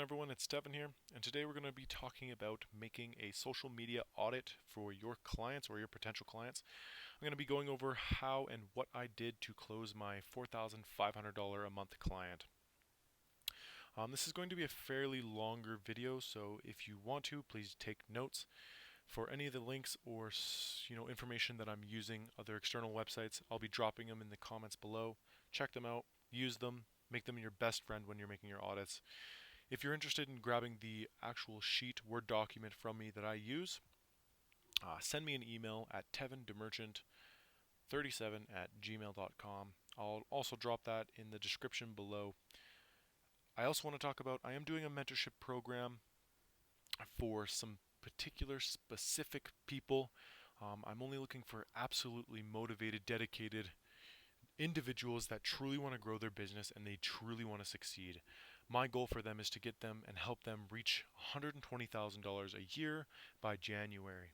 everyone, it's Tevin here, and today we're going to be talking about making a social media audit for your clients or your potential clients. I'm going to be going over how and what I did to close my $4,500 a month client. This is going to be a fairly longer video, so if you want to, please take notes. For any of the links or information that I'm using, other external websites, I'll be dropping them in the comments below. Check them out, use them, make them your best friend when you're making your audits. If you're interested in grabbing the actual sheet, Word document from me that I use, send me an email at tevindemerchant37@gmail.com. I'll also drop that in the description below. I also want to talk about, I am doing a mentorship program for some particular specific people. I'm only looking for absolutely motivated, dedicated individuals that truly want to grow their business and they truly want to succeed. My goal for them is to get them and help them reach $120,000 a year by January.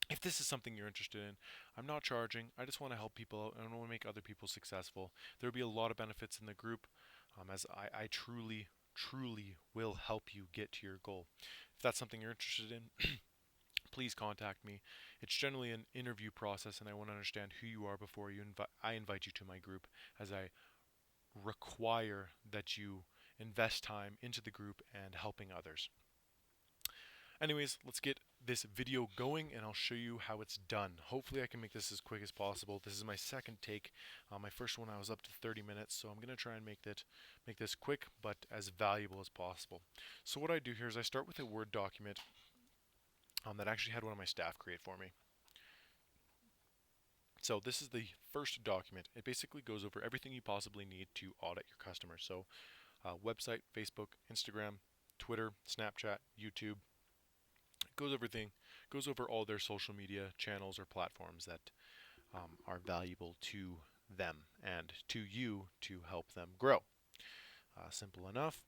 If this is something you're interested in, I'm not charging. I just want to help people out and I want to make other people successful. There will be a lot of benefits in the group, as I truly will help you get to your goal. If that's something you're interested in, please contact me. It's generally an interview process, and I want to understand who you are before I invite you to my group, as I require that you invest time into the group and helping others. Anyways, let's get this video going and I'll show you how it's done. Hopefully I can make this as quick as possible. This is my second take. My first one I was up to 30 minutes, so I'm going to try and make this quick but as valuable as possible. So what I do here is I start with a Word document that I actually had one of my staff create for me. So this is the first document. It basically goes over everything you possibly need to audit your customers. So website, Facebook, Instagram, Twitter, Snapchat, YouTube. It goes over all their social media channels or platforms that are valuable to them and to you to help them grow. Simple enough.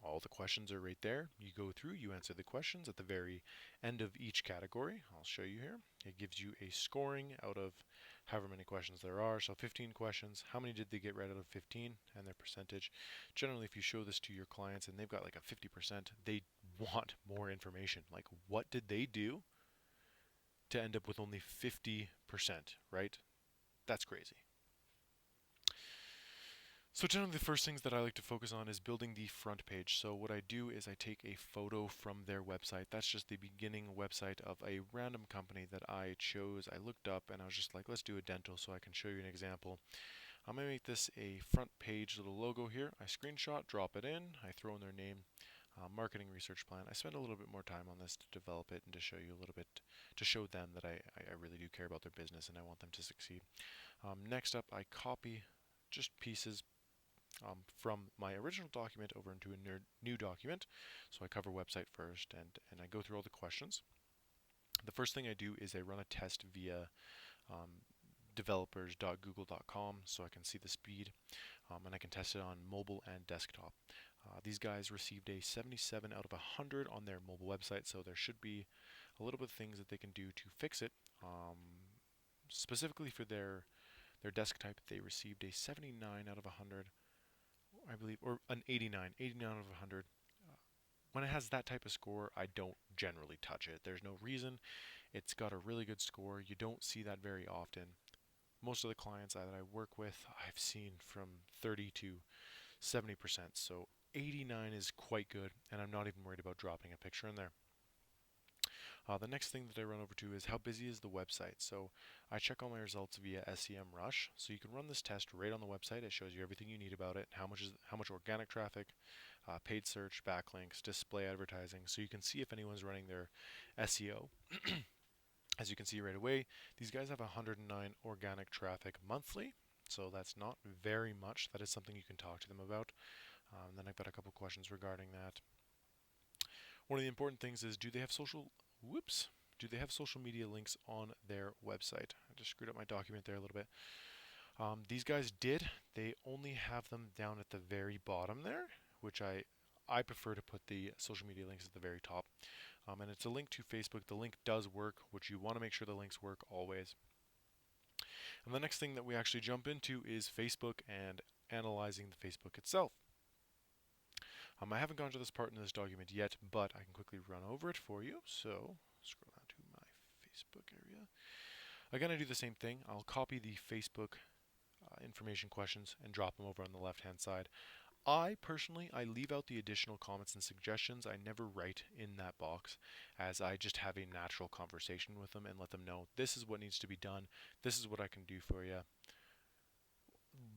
All the questions are right there. You go through, you answer the questions at the very end of each category. I'll show you here. It gives you a scoring out of however many questions there are. So 15 questions. How many did they get right out of 15 and their percentage? Generally, if you show this to your clients and they've got like a 50%, they want more information. Like, what did they do to end up with only 50%, right? That's crazy. So generally the first things that I like to focus on is building the front page. So what I do is I take a photo from their website. That's just the beginning website of a random company that I chose. I looked up and I was just like, let's do a dental so I can show you an example. I'm going to make this a front page little logo here. I screenshot, drop it in, I throw in their name, marketing research plan. I spend a little bit more time on this to develop it and to show you a little bit, to show them that I really do care about their business and I want them to succeed. Next up, I copy just pieces from my original document over into a new document. So I cover website first and I go through all the questions. The first thing I do is I run a test via developers.google.com so I can see the speed and I can test it on mobile and desktop. These guys received a 77 out of 100 on their mobile website, so there should be a little bit of things that they can do to fix it. Specifically for their desk type, they received a 79 out of 100. I believe, or an 89 out of 100. When it has that type of score, I don't generally touch it. There's no reason. It's got a really good score. You don't see that very often. Most of the clients that I work with, I've seen from 30 to 70%. So 89 is quite good, and I'm not even worried about dropping a picture in there. The next thing that I run over to is how busy is the website. So I check all my results via SEMrush. So you can run this test right on the website. It shows you everything you need about it, how much organic traffic, paid search, backlinks, display advertising. So you can see if anyone's running their SEO. As you can see right away, these guys have 109 organic traffic monthly. So that's not very much. That is something you can talk to them about. Then I've got a couple questions regarding that. One of the important things is, do they have social media links on their website? I just screwed up my document there a little bit. These guys did. They only have them down at the very bottom there, which I prefer to put the social media links at the very top. And it's a link to Facebook. The link does work, which you want to make sure the links work always. And the next thing that we actually jump into is Facebook and analyzing the Facebook itself. I haven't gone to this part in this document yet, but I can quickly run over it for you. So scroll down to my Facebook area. Again, I do the same thing. I'll copy the Facebook information questions and drop them over on the left-hand side. I personally, I leave out the additional comments and suggestions. I never write in that box, as I just have a natural conversation with them and let them know this is what needs to be done. This is what I can do for you.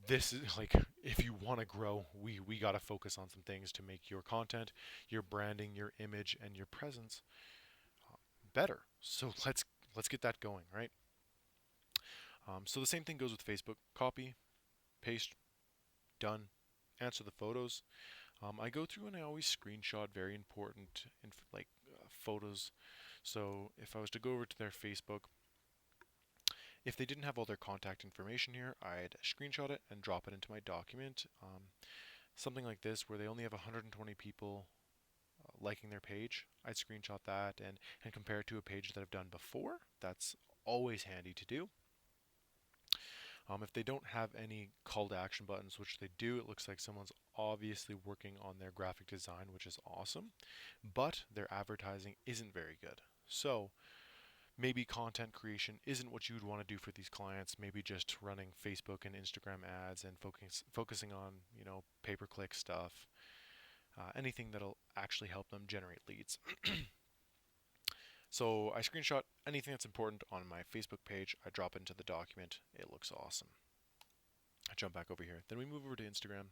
This is like, if you want to grow, we got to focus on some things to make your content, your branding, your image, and your presence better. So let's get that going, right? So the same thing goes with Facebook. Copy, paste, done. Answer the photos. I go through and I always screenshot very important photos. So if I was to go over to their Facebook, if they didn't have all their contact information here, I'd screenshot it and drop it into my document. Something like this, where they only have 120 people liking their page, I'd screenshot that and compare it to a page that I've done before. That's always handy to do. If they don't have any call to action buttons, which they do, it looks like someone's obviously working on their graphic design, which is awesome, but their advertising isn't very good. So maybe content creation isn't what you'd want to do for these clients. Maybe just running Facebook and Instagram ads and focusing on, pay-per-click stuff, anything that'll actually help them generate leads. So I screenshot anything that's important on my Facebook page. I drop it into the document. It looks awesome. I jump back over here. Then we move over to Instagram.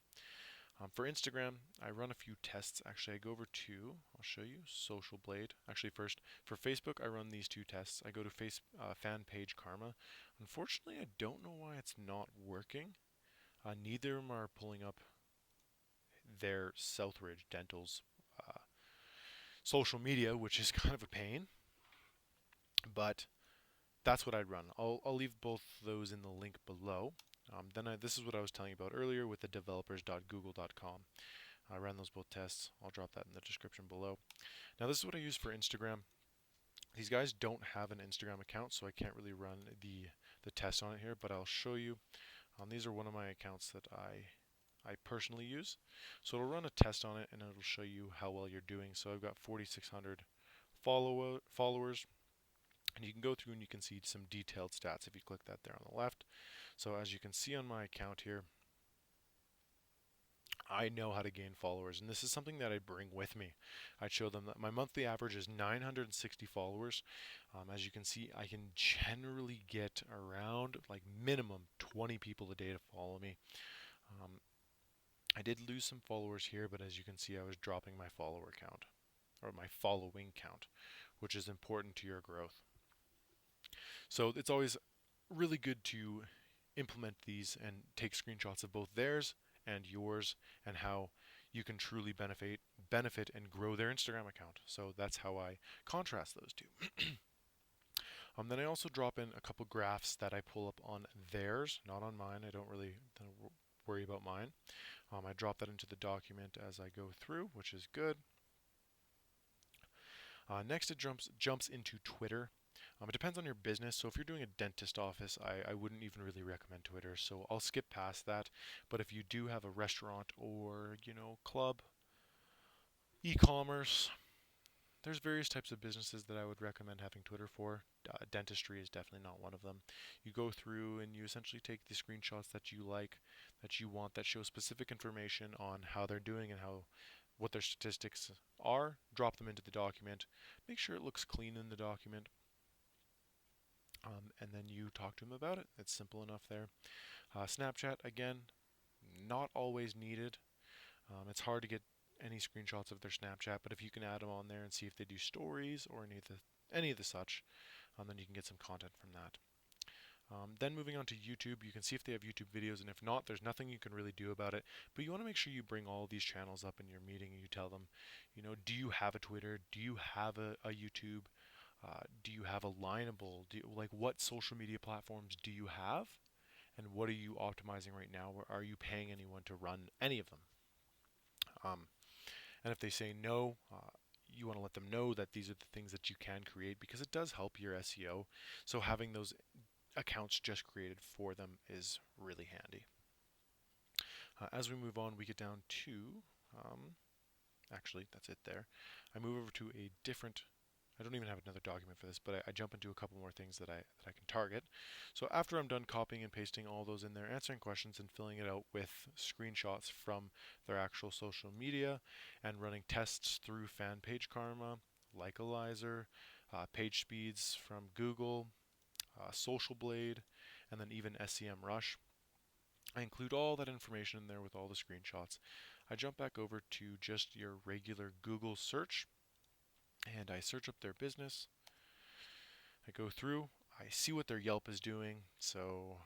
For Instagram, I run a few tests. Actually, I go over to, I'll show you, Social Blade. Actually, first, for Facebook, I run these two tests. I go to fan page Karma. Unfortunately, I don't know why it's not working. Neither of them are pulling up their Southridge Dental's social media, which is kind of a pain. But that's what I'd run. I'll leave both those in the link below. This is what I was telling you about earlier with the developers.google.com. I ran those both tests. I'll drop that in the description below. Now this is what I use for Instagram. These guys don't have an Instagram account, so I can't really run the test on it here, but I'll show you. These are one of my accounts that I personally use. So it'll run a test on it, and it'll show you how well you're doing. So I've got 4,600 followers. And you can go through and you can see some detailed stats if you click that there on the left. So as you can see on my account here, I know how to gain followers, and this is something that I bring with me. I'd show them that my monthly average is 960 followers. As you can see, I can generally get around like minimum 20 people a day to follow me. I did lose some followers here, but as you can see, I was dropping my follower count, or my following count, which is important to your growth. So it's always really good to implement these and take screenshots of both theirs and yours, and how you can truly benefit and grow their Instagram account. So that's how I contrast those two. Then I also drop in a couple graphs that I pull up on theirs, not on mine. I don't really worry about mine. I drop that into the document as I go through, which is good. Next, it jumps into Twitter. It depends on your business. So if you're doing a dentist office, I wouldn't even really recommend Twitter. So I'll skip past that. But if you do have a restaurant or, club, e-commerce, there's various types of businesses that I would recommend having Twitter for. Dentistry is definitely not one of them. You go through and you essentially take the screenshots that you like, that you want, that show specific information on how they're doing and what their statistics are, drop them into the document, make sure it looks clean in the document, and then you talk to them about it. It's simple enough there. Snapchat, again, not always needed. It's hard to get any screenshots of their Snapchat, but if you can add them on there and see if they do stories or any of the such, then you can get some content from that. Then moving on to YouTube, you can see if they have YouTube videos, and if not, there's nothing you can really do about it. But you want to make sure you bring all these channels up in your meeting and you tell them, do you have a Twitter? Do you have a YouTube? Do you have a Lineable? What social media platforms do you have? And what are you optimizing right now? Or are you paying anyone to run any of them? And if they say no, you want to let them know that these are the things that you can create, because it does help your SEO. So having those accounts just created for them is really handy. As we move on, we get down to Actually, that's it there. I move over to a different, I don't even have another document for this, but I jump into a couple more things that I can target. So after I'm done copying and pasting all those in there, answering questions and filling it out with screenshots from their actual social media and running tests through Fan Page Karma, Likealizer, page speeds from Google, Social Blade, and then even SEM Rush. I include all that information in there with all the screenshots. I jump back over to just your regular Google search and I search up their business. I go through, I see what their Yelp is doing. So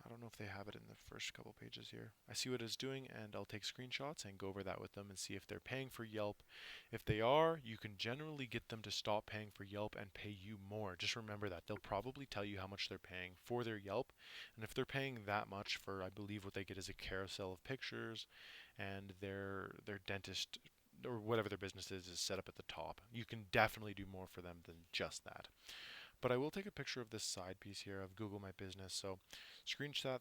I don't know if they have it in the first couple pages here. I see what it's doing and I'll take screenshots and go over that with them and see if they're paying for Yelp. If they are, you can generally get them to stop paying for Yelp and pay you more. Just remember that. They'll probably tell you how much they're paying for their Yelp. And if they're paying that much for, I believe what they get is a carousel of pictures and their dentist or whatever their business is set up at the top. You can definitely do more for them than just that. But I will take a picture of this side piece here of Google My Business. So screenshot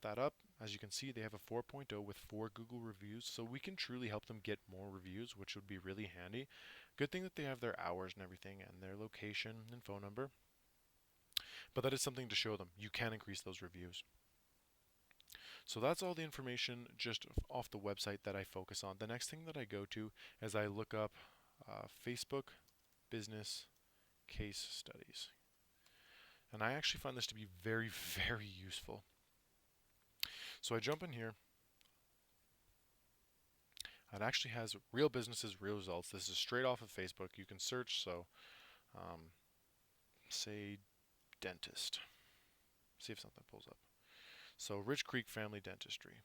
that up. As you can see, they have a 4.0 with 4 Google reviews. So we can truly help them get more reviews, which would be really handy. Good thing that they have their hours and everything and their location and phone number. But that is something to show them. You can increase those reviews. So that's all the information just off the website that I focus on. The next thing that I go to is I look up Facebook business case studies. And I actually find this to be very, very useful. So I jump in here. It actually has real businesses, real results. This is straight off of Facebook. You can search, so say dentist. See if something pulls up. So Rich Creek Family Dentistry.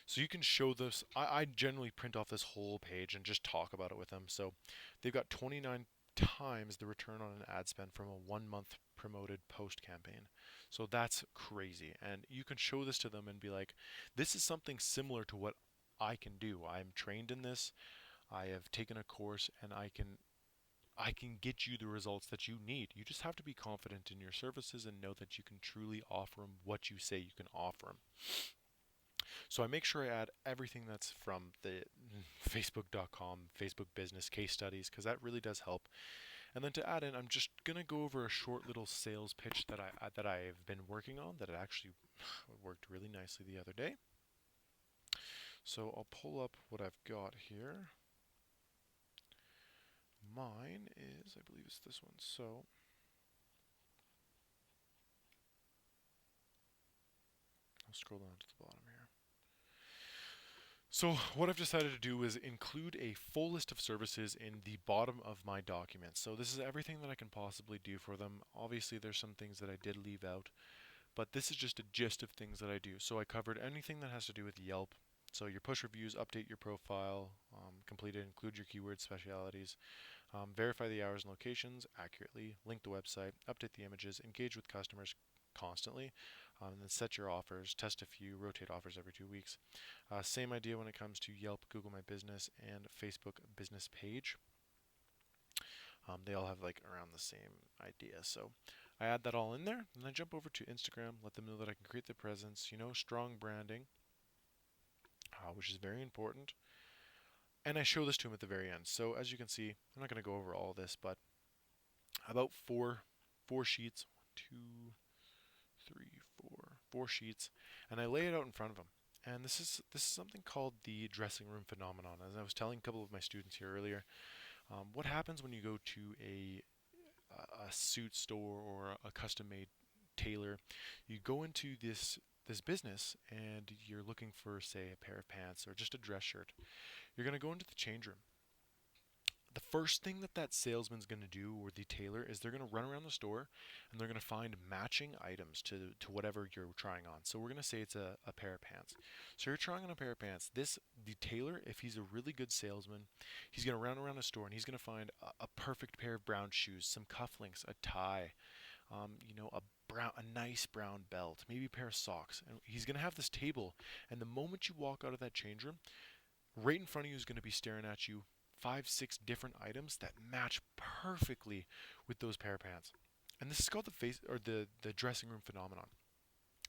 So you can show this. I generally print off this whole page and just talk about it with them. So they've got 29 times the return on an ad spend from a 1 month promoted post campaign. So that's crazy. And you can show this to them and be like, this is something similar to what I can do. I'm trained in this. I have taken a course and I can get you the results that you need. You just have to be confident in your services and know that you can truly offer them what you say you can offer them. So I make sure I add everything that's from the facebook.com, Facebook business case studies, because that really does help. And then to add in, I'm just gonna go over a short little sales pitch that I've been working on that actually worked really nicely the other day. So I'll pull up what I've got here. Mine is, I believe it's this one. So I'll scroll down to the bottom here. So what I've decided to do is include a full list of services in the bottom of my document. So this is everything that I can possibly do for them. Obviously there's some things that I did leave out, but this is just a gist of things that I do. So I covered anything that has to do with Yelp. So your push reviews, update your profile, complete it, include your keyword specialities, verify the hours and locations accurately, link the website, update the images, engage with customers constantly, and then set your offers, test a few, rotate offers every 2 weeks. Same idea when it comes to Yelp, Google My Business, and Facebook business page. They all have like around the same idea. So I add that all in there, and I jump over to Instagram, let them know that I can create the presence, strong branding, which is very important. And I show this to them at the very end. So as you can see, I'm not going to go over all this, but about four sheets, 1, 2, 3, 4 sheets, and I lay it out in front of them. And this is something called the dressing room phenomenon. As I was telling a couple of my students here earlier, what happens when you go to a suit store or a custom-made tailor? You go into this business and you're looking for, say, a pair of pants or just a dress shirt. You're going to go into the change room. The first thing that salesman's going to do, or the tailor, is they're going to run around the store and they're going to find matching items to whatever you're trying on. So we're going to say it's a pair of pants. So you're trying on a pair of pants. The tailor, if he's a really good salesman, he's going to run around the store and he's going to find a perfect pair of brown shoes, some cufflinks, a tie, a nice brown belt, maybe a pair of socks. And he's going to have this table, and the moment you walk out of that change room, right in front of you is going to be staring at you 5, 6 different items that match perfectly with those pair of pants. And this is called the dressing room phenomenon.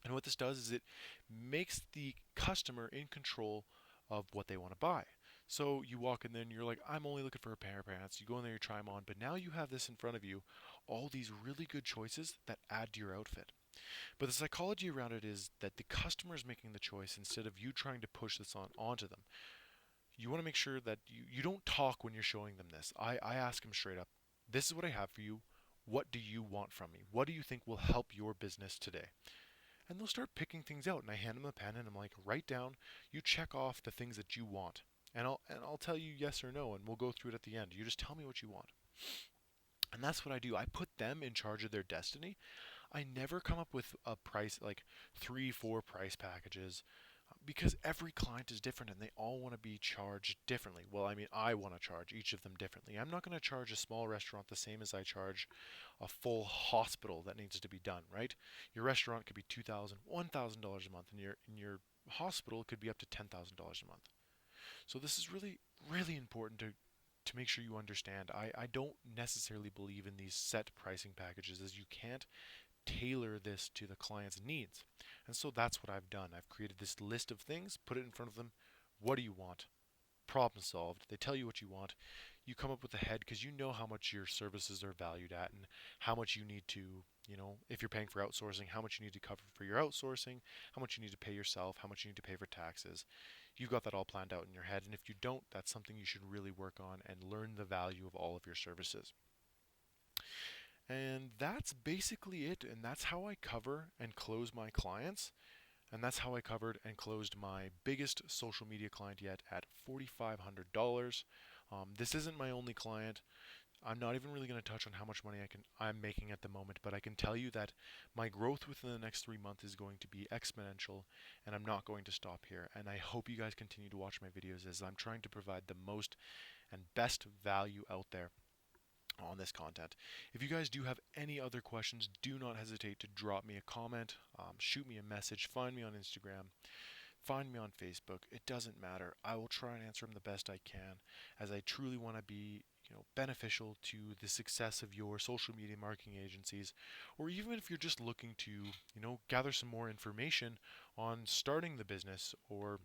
And what this does is it makes the customer in control of what they want to buy. So you walk in there and you're like, I'm only looking for a pair of pants. You go in there, you try them on, but now you have this in front of you, all these really good choices that add to your outfit. But the psychology around it is that the customer is making the choice instead of you trying to push this onto them. You want to make sure that you don't talk when you're showing them this. I ask them straight up, this is what I have for you. What do you want from me? What do you think will help your business today? And they'll start picking things out. And I hand them a pen and I'm like, write down, you check off the things that you want. And I'll tell you yes or no, and we'll go through it at the end. You just tell me what you want. And that's what I do. I put them in charge of their destiny. I never come up with a price like three, four price packages because every client is different and they all want to be charged differently. Well, I mean, I want to charge each of them differently. I'm not going to charge a small restaurant the same as I charge a full hospital that needs to be done, right? Your restaurant could be $2,000, $1,000 a month, and your hospital could be up to $10,000 a month. So this is really, really important to make sure you understand. I don't necessarily believe in these set pricing packages as you can't tailor this to the client's needs. And so that's what I've done. I've created this list of things, put it in front of them. What do you want? Problem solved. They tell you what you want. You come up with a head because you know how much your services are valued at and how much you need to, if you're paying for outsourcing, how much you need to cover for your outsourcing, how much you need to pay yourself, how much you need to pay for taxes. You've got that all planned out in your head. And if you don't, that's something you should really work on and learn the value of all of your services. And that's basically it. And that's how I cover and close my clients. And that's how I covered and closed my biggest social media client yet at $4,500. This isn't my only client. I'm not even really going to touch on how much money I'm making at the moment, but I can tell you that my growth within the next 3 months is going to be exponential, and I'm not going to stop here. And I hope you guys continue to watch my videos as I'm trying to provide the most and best value out there on this content. If you guys do have any other questions, do not hesitate to drop me a comment, shoot me a message, find me on Instagram, find me on Facebook. It doesn't matter. I will try and answer them the best I can, as I truly want to be, beneficial to the success of your social media marketing agencies, or even if you're just looking to, gather some more information on starting the business, or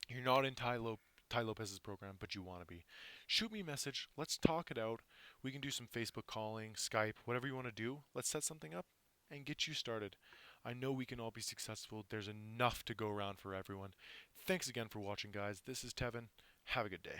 you're not in Ty Lopez's program, but you want to be. Shoot me a message. Let's talk it out. We can do some Facebook calling, Skype, whatever you want to do. Let's set something up and get you started. I know we can all be successful. There's enough to go around for everyone. Thanks again for watching, guys. This is Tevin. Have a good day.